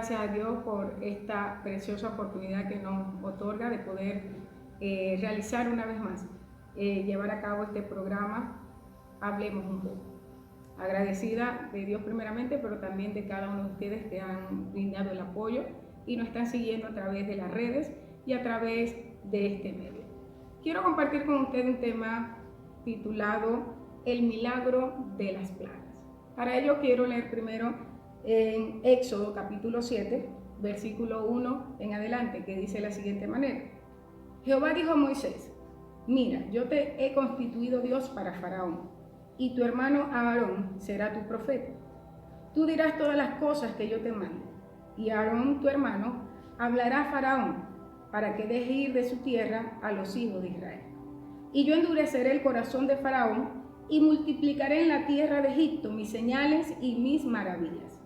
gracias a Dios por esta preciosa oportunidad que nos otorga de poder realizar una vez más, llevar a cabo este programa Hablemos un poco. Agradecida de Dios primeramente, pero también de cada uno de ustedes que han brindado el apoyo y nos están siguiendo a través de las redes y a través de este medio. Quiero compartir con ustedes un tema titulado El milagro de las plagas. Para ello quiero leer primero en Éxodo capítulo 7, versículo 1 en adelante, que dice de la siguiente manera: Jehová dijo a Moisés: mira, yo te he constituido Dios para Faraón, y tu hermano Aarón será tu profeta. Tú dirás todas las cosas que yo te mando, y Aarón, tu hermano, hablará a Faraón para que deje ir de su tierra a los hijos de Israel. Y yo endureceré el corazón de Faraón y multiplicaré en la tierra de Egipto mis señales y mis maravillas.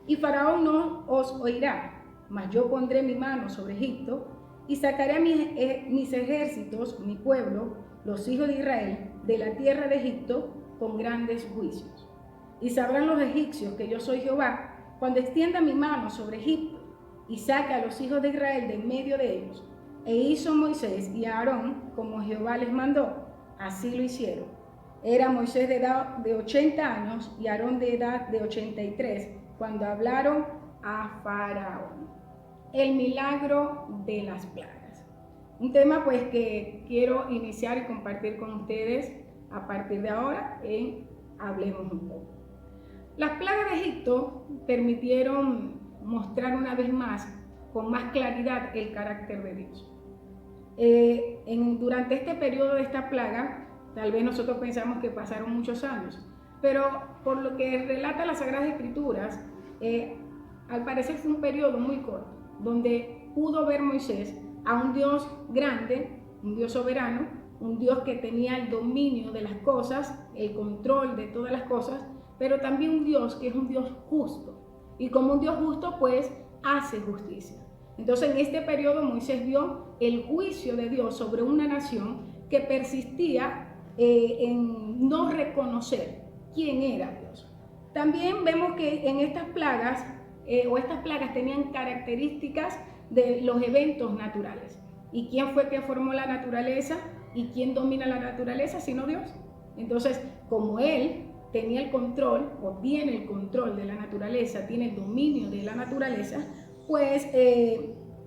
Y Faraón no os oirá, mas yo pondré mi mano sobre Egipto y sacaré a mis ejércitos, mi pueblo, los hijos de Israel, de la tierra de Egipto con grandes juicios. Y sabrán los egipcios que yo soy Jehová cuando extienda mi mano sobre Egipto y saque a los hijos de Israel de en medio de ellos. E hizo Moisés y Aarón como Jehová les mandó, así lo hicieron. Era Moisés de edad de 80 años y Aarón de edad de 83 cuando hablaron a Faraón. El milagro de las plagas. Un tema pues que quiero iniciar y compartir con ustedes a partir de ahora en Hablemos un poco. Las plagas de Egipto permitieron mostrar una vez más, con más claridad, el carácter de Dios. Durante este periodo de esta plaga, tal vez nosotros pensamos que pasaron muchos años, pero por lo que relata las Sagradas Escrituras, al parecer fue un periodo muy corto, donde pudo ver Moisés a un Dios grande, un Dios soberano, un Dios que tenía el dominio de las cosas, el control de todas las cosas, pero también un Dios que es un Dios justo. Y como un Dios justo, pues hace justicia. Entonces en este periodo Moisés vio el juicio de Dios sobre una nación que persistía en no reconocer quién era Dios. También vemos que en estas plagas, estas plagas tenían características de los eventos naturales. ¿Y quién fue que formó la naturaleza? ¿Y quién domina la naturaleza sino Dios? Entonces, como Él tenía el control o tiene el control de la naturaleza, tiene el dominio de la naturaleza, pues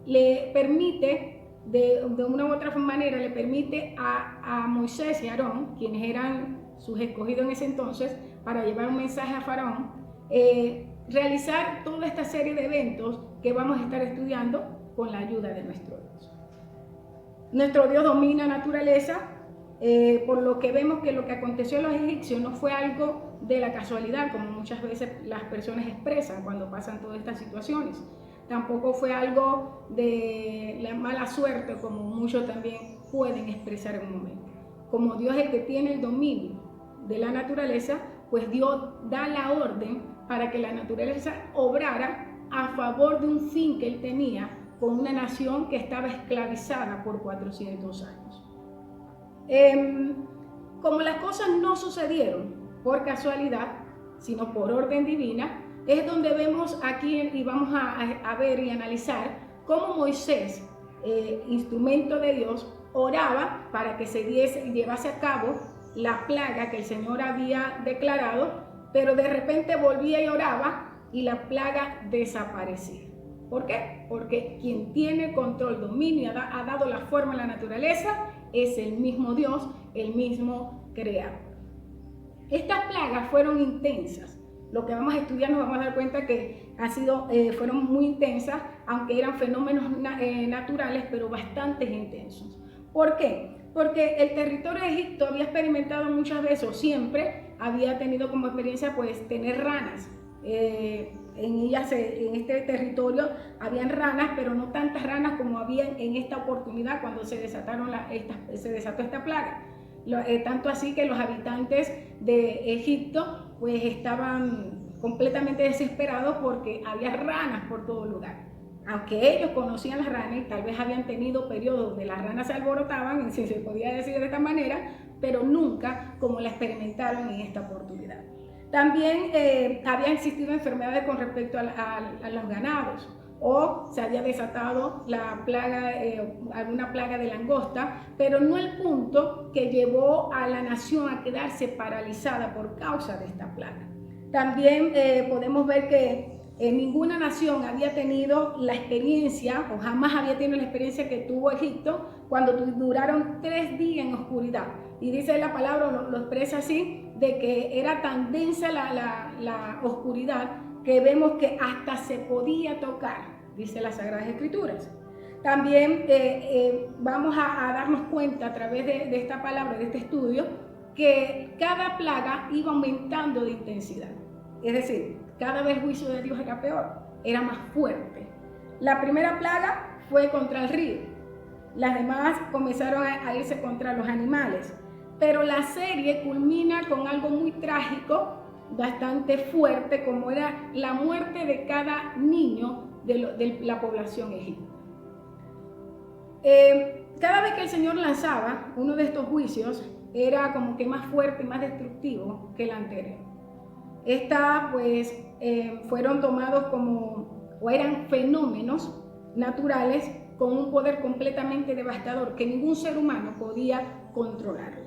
le permite, de una u otra manera, le permite a Moisés y a Aarón, quienes eran sus escogidos en ese entonces, para llevar un mensaje a Faraón, realizar toda esta serie de eventos que vamos a estar estudiando con la ayuda de nuestro Dios. Nuestro Dios domina la naturaleza, por lo que vemos que lo que aconteció a los egipcios no fue algo de la casualidad, como muchas veces las personas expresan cuando pasan todas estas situaciones. Tampoco fue algo de la mala suerte, como muchos también pueden expresar en un momento. Como Dios es el que tiene el dominio de la naturaleza, pues Dios da la orden para que la naturaleza obrara a favor de un fin que Él tenía con una nación que estaba esclavizada por 400 años. Como las cosas no sucedieron por casualidad, sino por orden divina, es donde vemos aquí y vamos a ver y analizar cómo Moisés, instrumento de Dios, oraba para que se llevase a cabo la plaga que el Señor había declarado, pero de repente volvía y oraba y la plaga desaparecía. ¿Por qué? Porque quien tiene control, dominio, ha dado la forma a la naturaleza, es el mismo Dios, el mismo Creador. Estas plagas fueron intensas. Lo que vamos a estudiar nos vamos a dar cuenta que fueron muy intensas, aunque eran fenómenos naturales, pero bastante intensos. ¿Por qué? Porque el territorio de Egipto había experimentado muchas veces, o siempre había tenido como experiencia, pues, tener ranas. En este territorio habían ranas, pero no tantas ranas como había en esta oportunidad cuando se desató esta plaga. Tanto así que los habitantes de Egipto pues estaban completamente desesperados porque había ranas por todo lugar. Aunque ellos conocían las ranas y tal vez habían tenido periodos donde las ranas se alborotaban, si se podía decir de esta manera, pero nunca como la experimentaron en esta oportunidad. También había existido enfermedades con respecto a los ganados, o se había desatado la plaga, alguna plaga de langosta, pero no el punto que llevó a la nación a quedarse paralizada por causa de esta plaga. También podemos ver que ninguna nación había tenido la experiencia, o jamás había tenido la experiencia que tuvo Egipto cuando duraron 3 días en oscuridad. Y dice la palabra, lo expresa así, de que era tan densa la oscuridad que vemos que hasta se podía tocar, dice las Sagradas Escrituras. También vamos a darnos cuenta a través de esta palabra, de este estudio, que cada plaga iba aumentando de intensidad. Es decir, cada vez el juicio de Dios era peor, era más fuerte. La primera plaga fue contra el río. Las demás comenzaron a irse contra los animales. Pero la serie culmina con algo muy trágico, bastante fuerte, como era la muerte de cada niño de la población egipcia. Cada vez que el Señor lanzaba uno de estos juicios, era como que más fuerte y más destructivo que el anterior. Fueron tomados o eran fenómenos naturales con un poder completamente devastador que ningún ser humano podía controlarlo.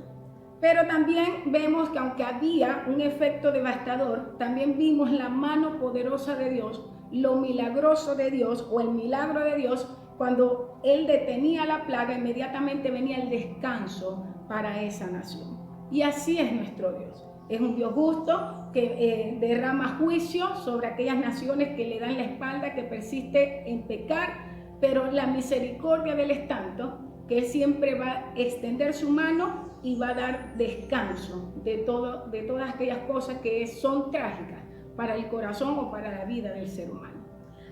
Pero también vemos que aunque había un efecto devastador, también vimos la mano poderosa de Dios, lo milagroso de Dios o el milagro de Dios. Cuando Él detenía la plaga, inmediatamente venía el descanso para esa nación. Y así es nuestro Dios. Es un Dios justo que derrama juicio sobre aquellas naciones que le dan la espalda, que persiste en pecar, pero la misericordia de Él es tanto que Él siempre va a extender su mano y va a dar descanso de todas aquellas cosas que son trágicas para el corazón o para la vida del ser humano.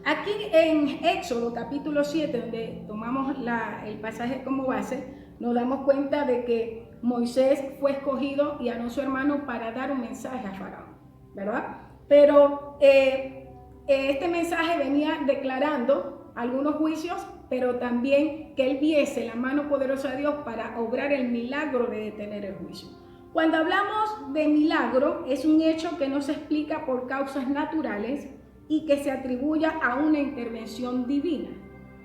Aquí en Éxodo capítulo 7, donde tomamos el pasaje como base, nos damos cuenta de que Moisés fue escogido y a su hermano para dar un mensaje a Faraón, ¿verdad? Pero este mensaje venía declarando algunos juicios, pero también que él viese la mano poderosa de Dios para obrar el milagro de detener el juicio. Cuando hablamos de milagro, es un hecho que no se explica por causas naturales y que se atribuya a una intervención divina.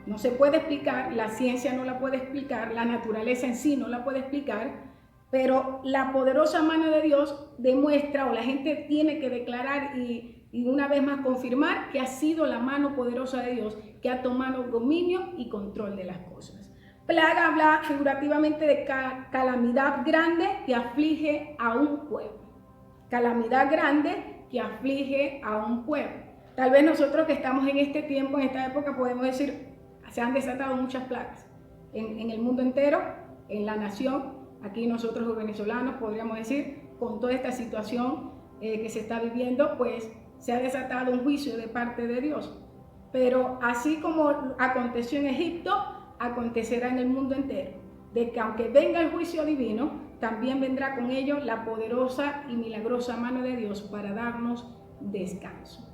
No se puede explicar, la ciencia no la puede explicar, la naturaleza en sí no la puede explicar, pero la poderosa mano de Dios demuestra, o la gente tiene que declarar y una vez más confirmar que ha sido la mano poderosa de Dios que ha tomado dominio y control de las cosas. Plaga habla figurativamente de calamidad grande que aflige a un pueblo. Calamidad grande que aflige a un pueblo. Tal vez nosotros que estamos en este tiempo, en esta época, podemos decir, se han desatado muchas plagas en el mundo entero, en la nación. Aquí nosotros los venezolanos podríamos decir, con toda esta situación que se está viviendo, pues se ha desatado un juicio de parte de Dios. Pero así como aconteció en Egipto, acontecerá en el mundo entero. De que aunque venga el juicio divino, también vendrá con ello la poderosa y milagrosa mano de Dios para darnos descanso.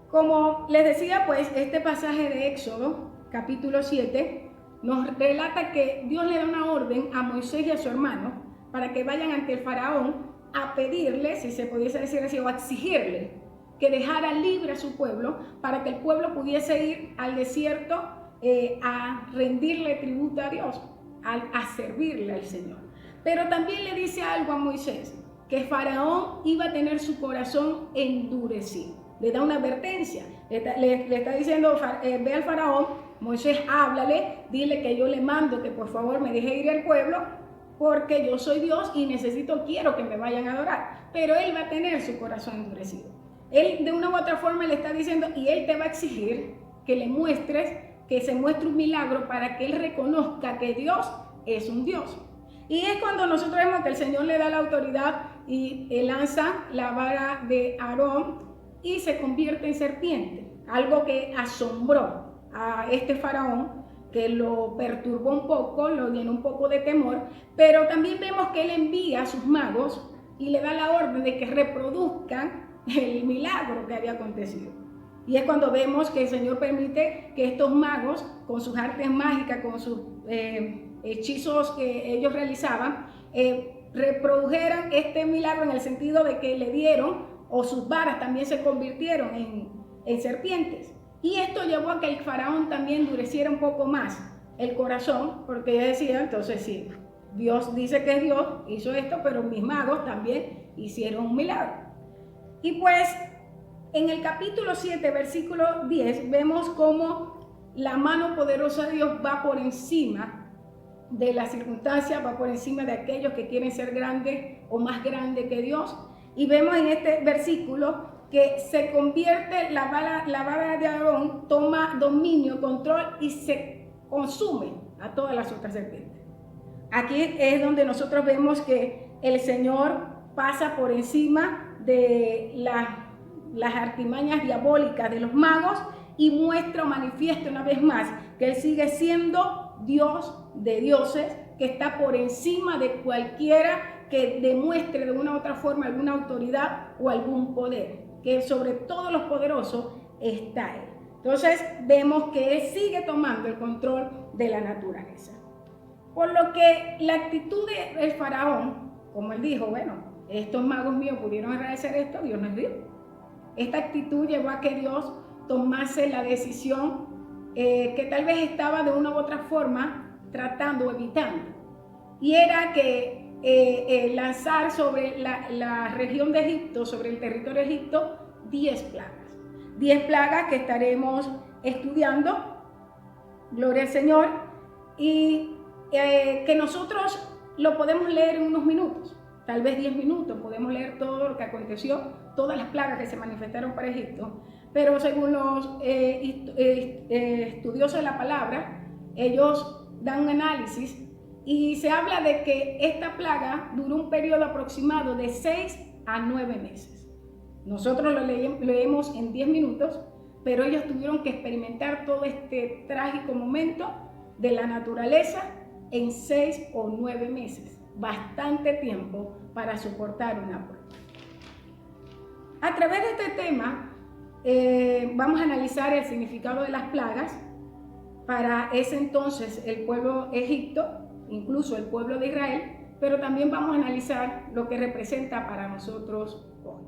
Como les decía, pues este pasaje de Éxodo, capítulo 7, nos relata que Dios le da una orden a Moisés y a su hermano para que vayan ante el faraón a pedirle, si se pudiese decir así, o a exigirle que dejara libre a su pueblo para que el pueblo pudiese ir al desierto a rendirle tributo a Dios, a servirle al Señor. Pero también le dice algo a Moisés, que Faraón iba a tener su corazón endurecido. Le da una advertencia, le está diciendo, ve al Faraón, Moisés, háblale, dile que yo le mando que por favor me deje ir al pueblo, porque yo soy Dios y quiero que me vayan a adorar. Pero él va a tener su corazón endurecido. Él de una u otra forma le está diciendo, y él te va a exigir que le muestres, que se muestre un milagro para que él reconozca que Dios es un Dios. Y es cuando nosotros vemos que el Señor le da la autoridad y él lanza la vara de Aarón y se convierte en serpiente. Algo que asombró a este faraón, que lo perturbó un poco, lo llenó un poco de temor, pero también vemos que él envía a sus magos y le da la orden de que reproduzcan el milagro que había acontecido. Y es cuando vemos que el Señor permite que estos magos, con sus artes mágicas, con sus hechizos que ellos realizaban, reprodujeran este milagro en el sentido de que le dieron, o sus varas también se convirtieron en serpientes. Y esto llevó a que el faraón también endureciera un poco más el corazón, porque ella decía, entonces sí, Dios dice que es Dios, hizo esto, pero mis magos también hicieron un milagro. Y pues en el capítulo 7, versículo 10, vemos cómo la mano poderosa de Dios va por encima de las circunstancias, va por encima de aquellos que quieren ser grandes o más grandes que Dios. Y vemos en este versículo que se convierte la vara de Aarón, toma dominio, control y se consume a todas las otras serpientes. Aquí es donde nosotros vemos que el Señor pasa por encima de las artimañas diabólicas de los magos y muestra o manifiesta una vez más que Él sigue siendo Dios de dioses, que está por encima de cualquiera que demuestre de una u otra forma alguna autoridad o algún poder, que sobre todos los poderosos está Él. Entonces vemos que Él sigue tomando el control de la naturaleza. Por lo que la actitud del faraón, como él dijo, bueno, estos magos míos pudieron realizar esto, Dios no es Dios. Esta actitud llevó a que Dios tomase la decisión que tal vez estaba de una u otra forma tratando o evitando. Y era que lanzar sobre la región de Egipto, sobre el territorio de Egipto, 10 plagas. 10 plagas que estaremos estudiando, gloria al Señor, y que nosotros lo podemos leer en unos minutos, tal vez 10 minutos, podemos leer todo lo que aconteció, todas las plagas que se manifestaron para Egipto, pero según los estudiosos de la palabra, ellos dan un análisis y se habla de que esta plaga duró un periodo aproximado de 6 a 9 meses. Nosotros lo leemos en 10 minutos, pero ellos tuvieron que experimentar todo este trágico momento de la naturaleza en 6 o 9 meses, bastante tiempo para soportar una prueba. A través de este tema vamos a analizar el significado de las plagas para ese entonces el pueblo Egipto, incluso el pueblo de Israel, pero también vamos a analizar lo que representa para nosotros hoy.